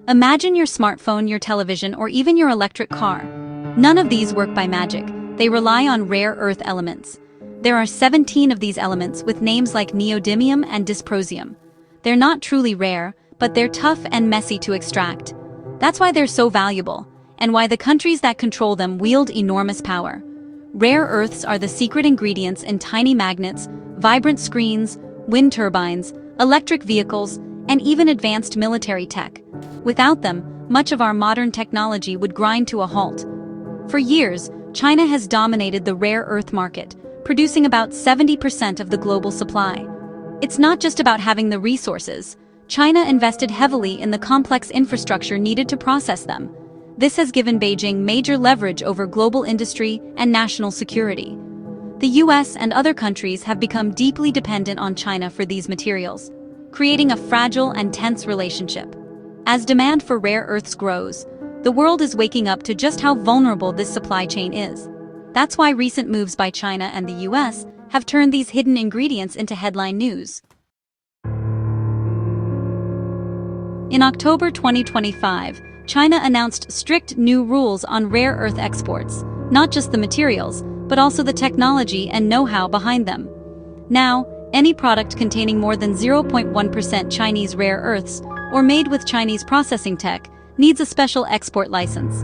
Imagine your smartphone, your television, or even your electric car. None of these work by magic. They rely on rare earth elements. There are 17 of these elements with names like neodymium and dysprosium. They're not truly rare, but they're tough and messy to extract. That's why they're so valuable, and why the countries that control them wield enormous power. Rare earths are the secret ingredients in tiny magnets, vibrant screens, wind turbines, electric vehicles, and even advanced military tech. Without them, much of our modern technology would grind to a halt. For years, China has dominated the rare earth market, producing about 70% of the global supply. It's not just about having the resources. China invested heavily in the complex infrastructure needed to process them. This has given Beijing major leverage over global industry and national security. The US and other countries have become deeply dependent on China for these materials, creating a fragile and tense relationship. As demand for rare earths grows, the world is waking up to just how vulnerable this supply chain is. That's why recent moves by China and the US have turned these hidden ingredients into headline news. In October 2025, China announced strict new rules on rare earth exports, not just the materials, but also the technology and know-how behind them. Now, any product containing more than 0.1% Chinese rare earths or made with Chinese processing tech needs a special export license.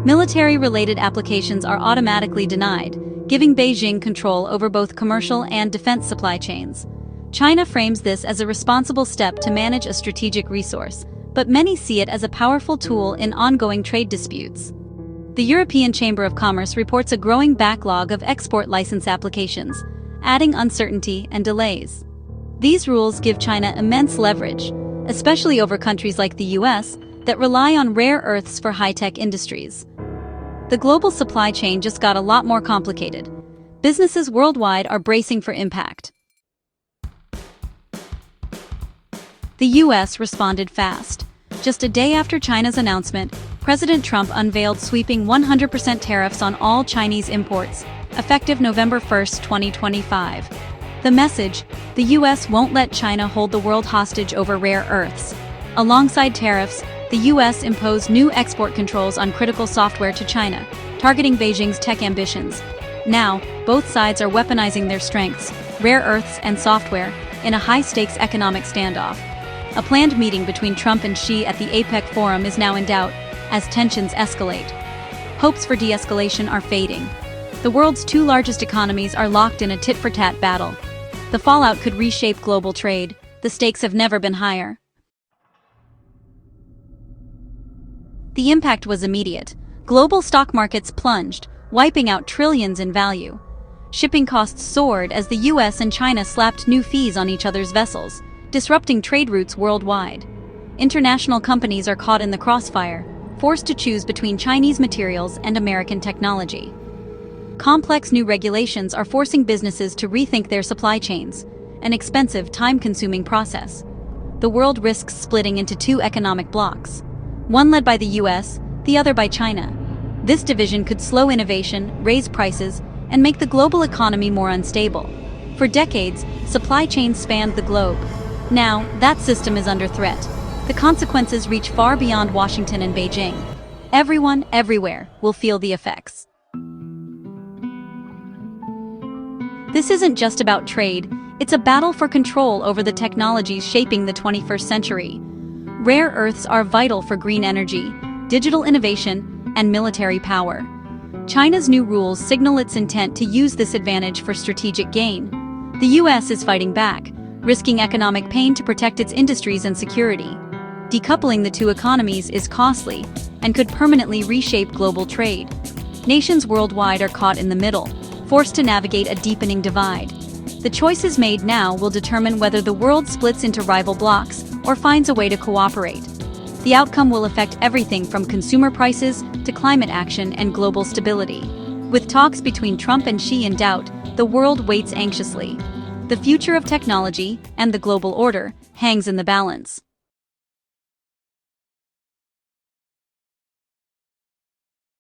Military-related applications are automatically denied, giving Beijing control over both commercial and defense supply chains. China frames this as a responsible step to manage a strategic resource, but many see it as a powerful tool in ongoing trade disputes. The European Chamber of Commerce reports a growing backlog of export license applications, adding uncertainty and delays. These rules give China immense leverage, especially over countries like the US that rely on rare earths for high-tech industries. The global supply chain just got a lot more complicated. Businesses worldwide are bracing for impact. The US responded fast. Just a day after China's announcement, President Trump unveiled sweeping 100% tariffs on all Chinese imports, effective November 1, 2025. The message: the US won't let China hold the world hostage over rare earths. Alongside tariffs, the US imposed new export controls on critical software to China, targeting Beijing's tech ambitions. Now, both sides are weaponizing their strengths, rare earths and software, in a high-stakes economic standoff. A planned meeting between Trump and Xi at the APEC forum is now in doubt, as tensions escalate. Hopes for de-escalation are fading. The world's two largest economies are locked in a tit-for-tat battle. The fallout could reshape global trade. The stakes have never been higher. The impact was immediate. Global stock markets plunged, wiping out trillions in value. Shipping costs soared as the US and China slapped new fees on each other's vessels, disrupting trade routes worldwide. International companies are caught in the crossfire, forced to choose between Chinese materials and American technology. Complex new regulations are forcing businesses to rethink their supply chains, an expensive, time-consuming process. The world risks splitting into two economic blocs, one led by the US, the other by China. This division could slow innovation, raise prices, and make the global economy more unstable. For decades, supply chains spanned the globe. Now, that system is under threat. The consequences reach far beyond Washington and Beijing. Everyone, everywhere, will feel the effects. This isn't just about trade, it's a battle for control over the technologies shaping the 21st century. Rare earths are vital for green energy, digital innovation, and military power. China's new rules signal its intent to use this advantage for strategic gain. The US is fighting back, risking economic pain to protect its industries and security. Decoupling the two economies is costly and could permanently reshape global trade. Nations worldwide are caught in the middle, forced to navigate a deepening divide. The choices made now will determine whether the world splits into rival blocs or finds a way to cooperate. The outcome will affect everything from consumer prices to climate action and global stability. With talks between Trump and Xi in doubt, the world waits anxiously. The future of technology and the global order hangs in the balance.